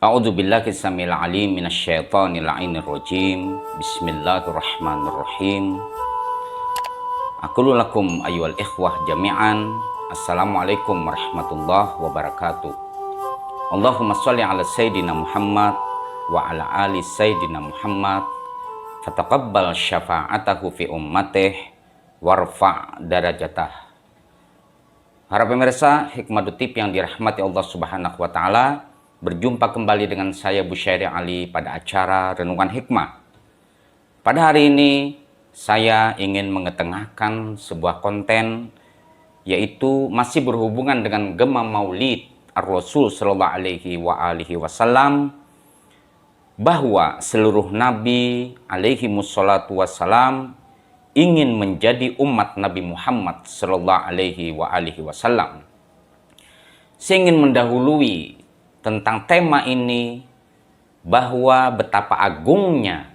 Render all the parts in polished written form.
A'udzu billahi samil alim minasyaitonir rajim. Bismillahirrahmanirrahim. Aqulu lakum ayyuhal ikhwah jami'an. Assalamualaikum warahmatullahi wabarakatuh. Allahumma shalli ala sayyidina Muhammad wa ala ali sayyidina Muhammad. Fataqabbal syafa'atahu fi ummatih warfa' darajatah. Para pemirsa Hikmah Tip yang dirahmati Allah Subhanahu wa taala, berjumpa kembali dengan saya Busyairi Ali pada acara Renungan Hikmah. Pada hari ini saya ingin mengetengahkan sebuah konten, yaitu masih berhubungan dengan Gema Maulid Ar-Rasul Sallallahu Alaihi Wasallam, bahwa seluruh Nabi alaihi musholatu wassalam ingin menjadi umat Nabi Muhammad Sallallahu Alaihi Wasallam. Saya ingin mendahului tentang tema ini, bahwa betapa agungnya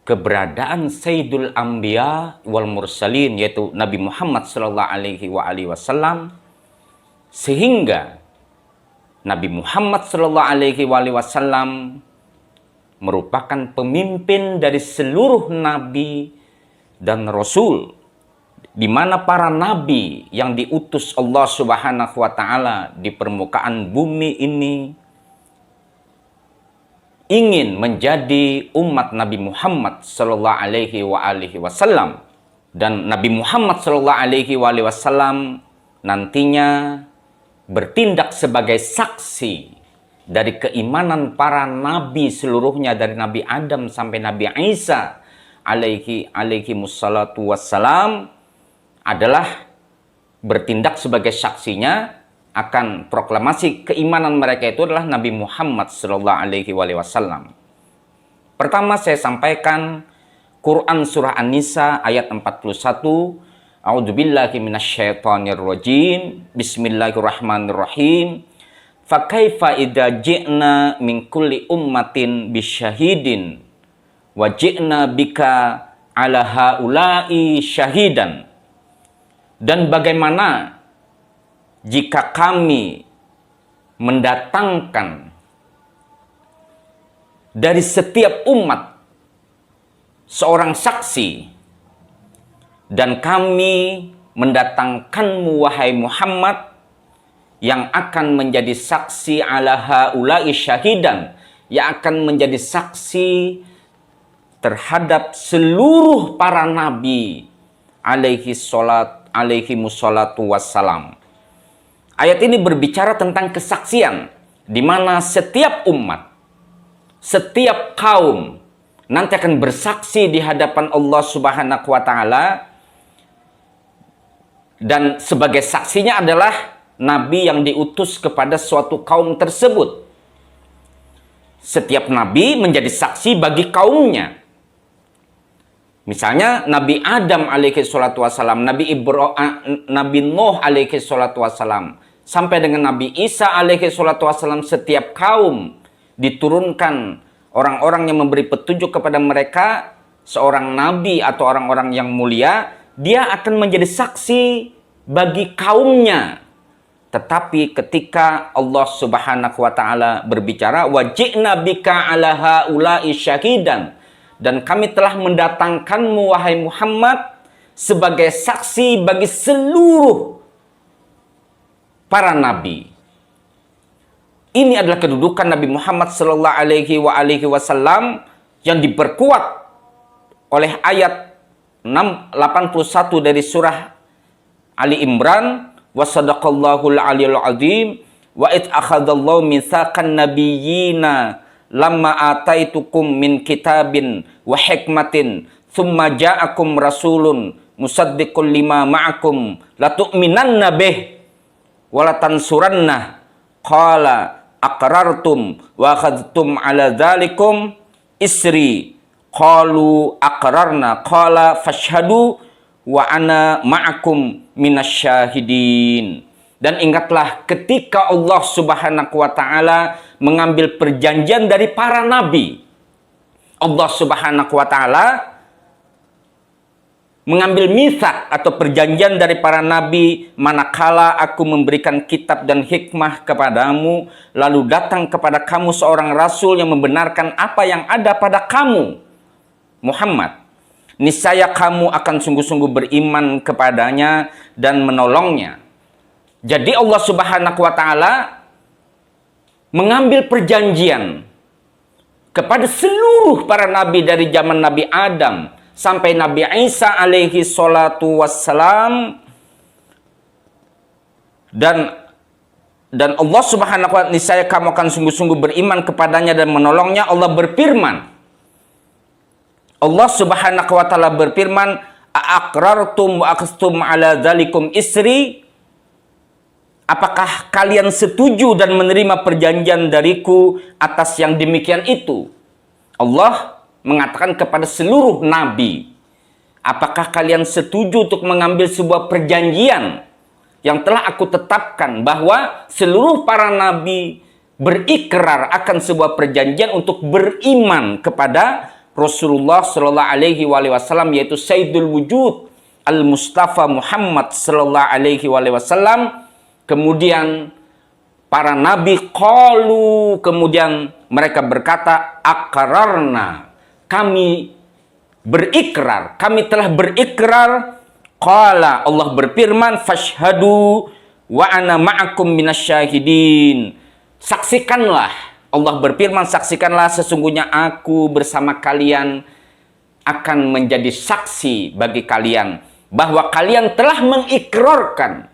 keberadaan Sayyidul Anbiya wal Mursalin, yaitu Nabi Muhammad Sallallahu Alaihi Wasallam, sehingga Nabi Muhammad Sallallahu Alaihi Wasallam merupakan pemimpin dari seluruh Nabi dan Rasul, di mana para nabi yang diutus Allah Subhanahu wa taala di permukaan bumi ini ingin menjadi umat Nabi Muhammad sallallahu alaihi wasallam, dan Nabi Muhammad sallallahu alaihi wasallam nantinya bertindak sebagai saksi dari keimanan para nabi seluruhnya, dari Nabi Adam sampai Nabi Isa alaihi musallatu wassalam, adalah bertindak sebagai saksinya akan proklamasi keimanan mereka itu adalah Nabi Muhammad Sallallahu Alaihi Wasallam. Pertama saya sampaikan Quran surah An-Nisa ayat 41. A'udzubillahi minasyaitonir rajim. Bismillahirrahmanirrahim. Fa kaifa idza ji'na min kulli ummatin bisyahidin wa ji'na bika ala haula'i syahidan. Dan bagaimana jika kami mendatangkan dari setiap umat seorang saksi, dan kami mendatangkanmu wahai Muhammad yang akan menjadi saksi ala haula'i syahidan, yang akan menjadi saksi terhadap seluruh para nabi alaihi musholatu wassalam. Ayat ini berbicara tentang kesaksian, di mana setiap umat, setiap kaum nanti akan bersaksi di hadapan Allah Subhanahu wa taala, dan sebagai saksinya adalah nabi yang diutus kepada suatu kaum tersebut. Setiap nabi menjadi saksi bagi kaumnya. Misalnya Nabi Adam alaihi salatu wassalam, Nabi Nuh alaihi salatu wassalam, sampai dengan Nabi Isa alaihi salatu wassalam, setiap kaum diturunkan orang-orang yang memberi petunjuk kepada mereka, seorang nabi atau orang-orang yang mulia, dia akan menjadi saksi bagi kaumnya. Tetapi ketika Allah Subhanahu wa taala berbicara, wa ji'na bika ala haula'i syahidan, dan kami telah mendatangkanmu wahai Muhammad sebagai saksi bagi seluruh para nabi. Ini adalah kedudukan Nabi Muhammad Sallallahu Alaihi Wasallam yang diperkuat oleh ayat 81 dari surah Ali Imran, wa sadaqallahul aliyul azim, wa id akhadallahu mitsaqan nabiyyina lamma ataitukum min kitabin wa hikmatin thumma ja'akum rasulun musaddiqul lima ma'akum latu'minanna bih wa latansuranna qala aqrartum wa akhadtum ala dzalikum isri qalu aqrarna qala fashhadu wa ana ma'akum minasyahidin. Dan ingatlah ketika Allah Subhanahu wa taala mengambil perjanjian dari para nabi. Allah Subhanahu wa taala mengambil mitsaq atau perjanjian dari para nabi, manakala aku memberikan kitab dan hikmah kepadamu, lalu datang kepada kamu seorang rasul yang membenarkan apa yang ada pada kamu, Muhammad. Niscaya kamu akan sungguh-sungguh beriman kepadanya dan menolongnya. Jadi Allah Subhanahu wa Ta'ala mengambil perjanjian kepada seluruh para nabi dari zaman Nabi Adam sampai Nabi Isa alaihi salatu wassalam, dan Allah Subhanahu wa Ta'ala, niscaya kamu akan sungguh-sungguh beriman kepadanya dan menolongnya. Allah berfirman, Allah Subhanahu wa Ta'ala berfirman, aqrartum wa aqstum ala dzalikum isri, apakah kalian setuju dan menerima perjanjian dariku atas yang demikian itu? Allah mengatakan kepada seluruh nabi, apakah kalian setuju untuk mengambil sebuah perjanjian yang telah aku tetapkan, bahwa seluruh para nabi berikrar akan sebuah perjanjian untuk beriman kepada Rasulullah Shallallahu Alaihi Wasallam, yaitu Sayyidul Wujud Al-Mustafa Muhammad Shallallahu Alaihi Wasallam. Kemudian para nabi kemudian mereka berkata, aqrarna, kami berikrar, kami telah berikrar. Qala, Allah berfirman, fashhadu wa ana ma'akum minasyahidin. Saksikanlah, Allah berfirman, saksikanlah, sesungguhnya aku bersama kalian akan menjadi saksi bagi kalian bahwa kalian telah mengikrarkan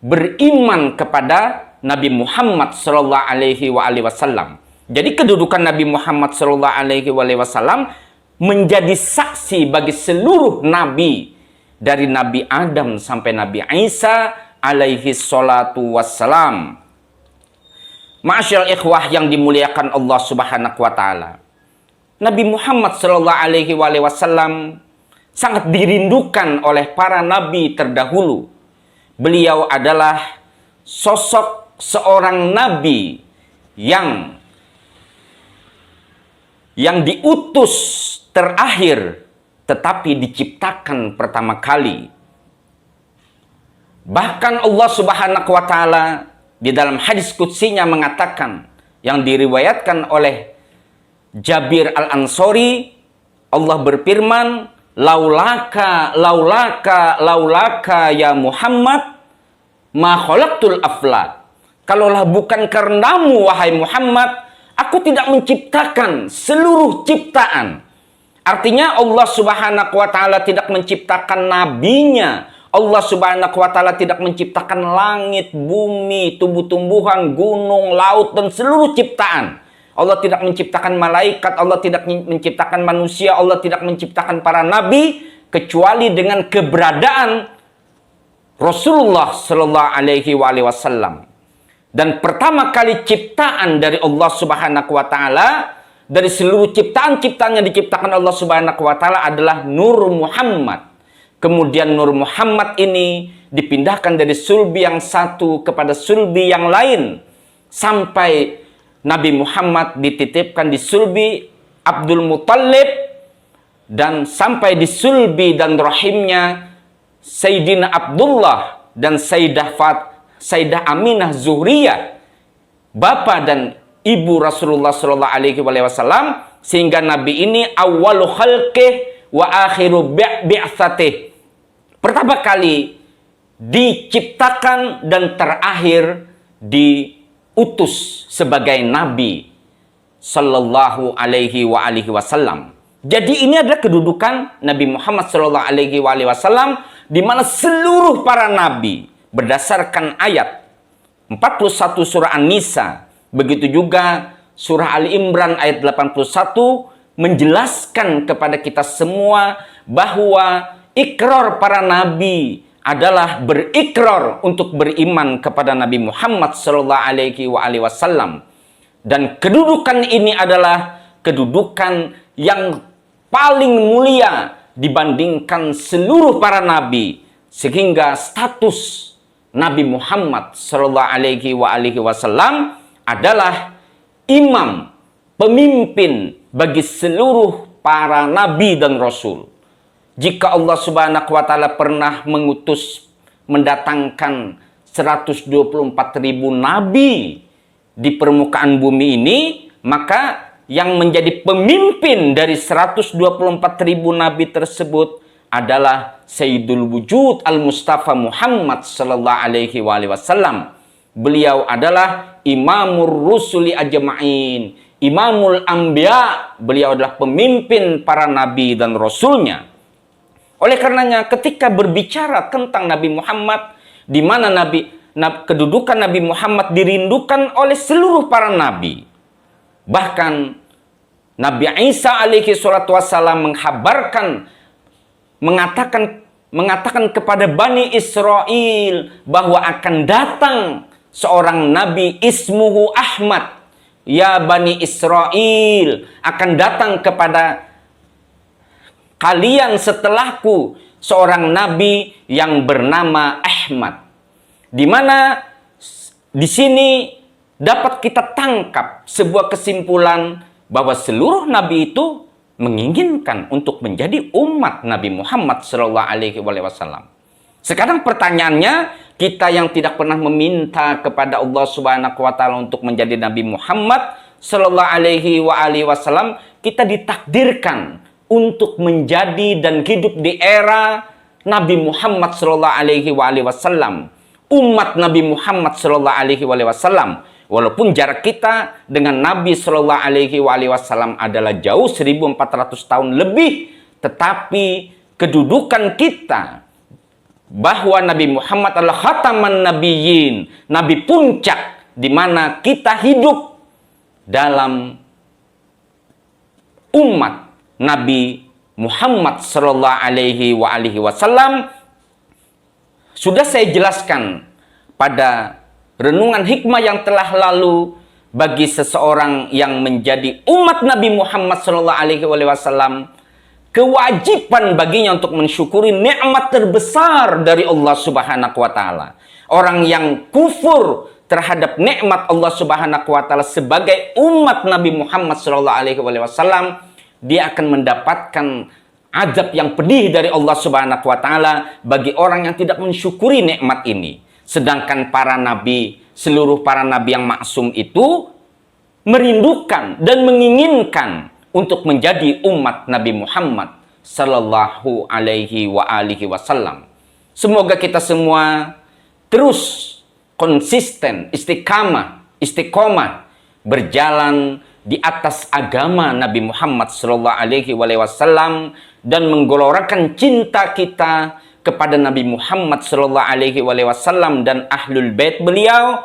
beriman kepada Nabi Muhammad sallallahu alaihi wasallam. Jadi kedudukan Nabi Muhammad sallallahu alaihi wasallam menjadi saksi bagi seluruh nabi dari Nabi Adam sampai Nabi Isa alaihi salatu wassalam. Ma'asyiral ikhwah yang dimuliakan Allah Subhanahu wa Ta'ala, Nabi Muhammad sallallahu alaihi wasallam sangat dirindukan oleh para nabi terdahulu. Beliau adalah sosok seorang nabi yang diutus terakhir, tetapi diciptakan pertama kali. Bahkan Allah Subhanahu wa Ta'ala di dalam hadis qudsinya mengatakan, yang diriwayatkan oleh Jabir Al-Ansori, Allah berfirman, laulaka ya Muhammad ma khalaqtul afla. Kalaulah bukan karenamu wahai Muhammad, aku tidak menciptakan seluruh ciptaan. Artinya Allah Subhanahu wa Ta'ala tidak menciptakan nabinya. Allah Subhanahu wa Ta'ala tidak menciptakan langit, bumi, tumbuh-tumbuhan, gunung, laut, dan seluruh ciptaan. Allah tidak menciptakan malaikat, Allah tidak menciptakan manusia, Allah tidak menciptakan para nabi, kecuali dengan keberadaan Rasulullah Sallallahu Alaihi Wasallam. Dan pertama kali ciptaan dari Allah Subhanahu wa Ta'ala, dari seluruh ciptaan-ciptaan yang diciptakan Allah Subhanahu wa Ta'ala adalah Nur Muhammad. Kemudian Nur Muhammad ini dipindahkan dari sulbi yang satu kepada sulbi yang lain, sampai Nabi Muhammad dititipkan di sulbi Abdul Muttalib, dan sampai di sulbi dan rahimnya Sayyidina Abdullah dan Sayyidah Aminah Zuhriyah, bapak dan ibu Rasulullah Sallallahu Alaihi Wasallam, sehingga Nabi ini awwalu khalqih wa akhiru bi'tsatih, pertama kali diciptakan dan terakhir diutus sebagai Nabi Sallallahu Alaihi Wasallam. Jadi ini adalah kedudukan Nabi Muhammad Sallallahu Alaihi Wasallam, di mana seluruh para nabi berdasarkan ayat 41 surah An-Nisa, begitu juga surah Ali Imran ayat 81 menjelaskan kepada kita semua bahwa ikrar para nabi adalah berikrar untuk beriman kepada Nabi Muhammad sallallahu alaihi wasallam. Dan kedudukan ini adalah kedudukan yang paling mulia dibandingkan seluruh para nabi, sehingga status Nabi Muhammad sallallahu alaihi wasallam adalah imam, pemimpin bagi seluruh para nabi dan rasul. jika Allah Subhanahu wa taala pernah mendatangkan 124.000 nabi di permukaan bumi ini, maka yang menjadi pemimpin dari 124.000 nabi tersebut adalah Sayyidul Wujud Al-Mustafa Muhammad sallallahu alaihi wasallam. Beliau adalah Imamur Rusuli Ajma'in, Imamul Anbiya. Beliau adalah pemimpin para nabi dan rasulnya. Oleh karenanya ketika berbicara tentang Nabi Muhammad, di mana kedudukan Nabi Muhammad dirindukan oleh seluruh para nabi. Bahkan Nabi Isa alaihi salatu wassalam mengatakan kepada Bani Israel bahwa akan datang seorang nabi ismuhu Ahmad. Ya Bani Israel, akan datang kepada kalian setelahku seorang nabi yang bernama Ahmad. Di mana di sini dapat kita tangkap sebuah kesimpulan bahwa seluruh nabi itu menginginkan untuk menjadi umat Nabi Muhammad sallallahu alaihi wasallam. Sekarang pertanyaannya, kita yang tidak pernah meminta kepada Allah Subhanahu wa taala untuk menjadi Nabi Muhammad sallallahu alaihi wasallam, kita ditakdirkan untuk menjadi dan hidup di era Nabi Muhammad sallallahu alaihi wasallam, umat Nabi Muhammad sallallahu alaihi wasallam. Walaupun jarak kita dengan Nabi sallallahu alaihi wasallam adalah jauh 1400 tahun lebih, tetapi kedudukan kita bahwa Nabi Muhammad adalah khataman nabiyyin, nabi puncak, di mana kita hidup dalam umat Nabi Muhammad sallallahu alaihi wasallam. Sudah saya jelaskan pada renungan hikmah yang telah lalu, bagi seseorang yang menjadi umat Nabi Muhammad sallallahu alaihi wasallam, kewajiban baginya untuk mensyukuri nikmat terbesar dari Allah Subhanahu wa taala. Orang yang kufur terhadap nikmat Allah Subhanahu wa taala sebagai umat Nabi Muhammad sallallahu alaihi wasallam, dia akan mendapatkan azab yang pedih dari Allah Subhanahu wa taala bagi orang yang tidak mensyukuri nikmat ini. Sedangkan para nabi, seluruh para nabi yang maksum itu merindukan dan menginginkan untuk menjadi umat Nabi Muhammad sallallahu alaihi wasallam. Semoga kita semua terus konsisten, istiqomah berjalan di atas agama Nabi Muhammad sallallahu alaihi wasallam dan menggelorakan cinta kita kepada Nabi Muhammad sallallahu alaihi wasallam dan ahlul bait beliau.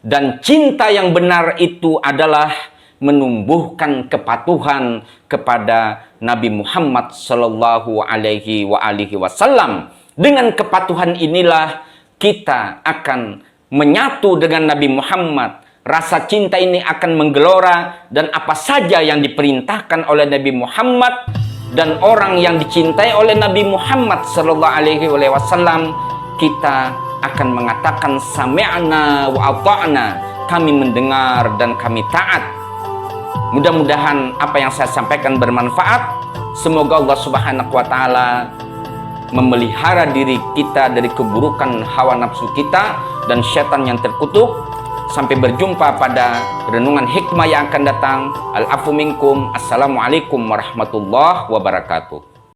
Dan cinta yang benar itu adalah menumbuhkan kepatuhan kepada Nabi Muhammad sallallahu alaihi wasallam. Dengan kepatuhan inilah kita akan menyatu dengan Nabi Muhammad. Rasa cinta ini akan menggelora, dan apa saja yang diperintahkan oleh Nabi Muhammad dan orang yang dicintai oleh Nabi Muhammad sallallahu alaihi wasallam, kita akan mengatakan sami'na wa ata'na, kami mendengar dan kami taat. Mudah-mudahan apa yang saya sampaikan bermanfaat. Semoga Allah Subhanahu wa taala memelihara diri kita dari keburukan hawa nafsu kita dan syaitan yang terkutuk. Sampai berjumpa pada renungan hikmah yang akan datang. Al-afu minkum. Assalamualaikum warahmatullahi wabarakatuh.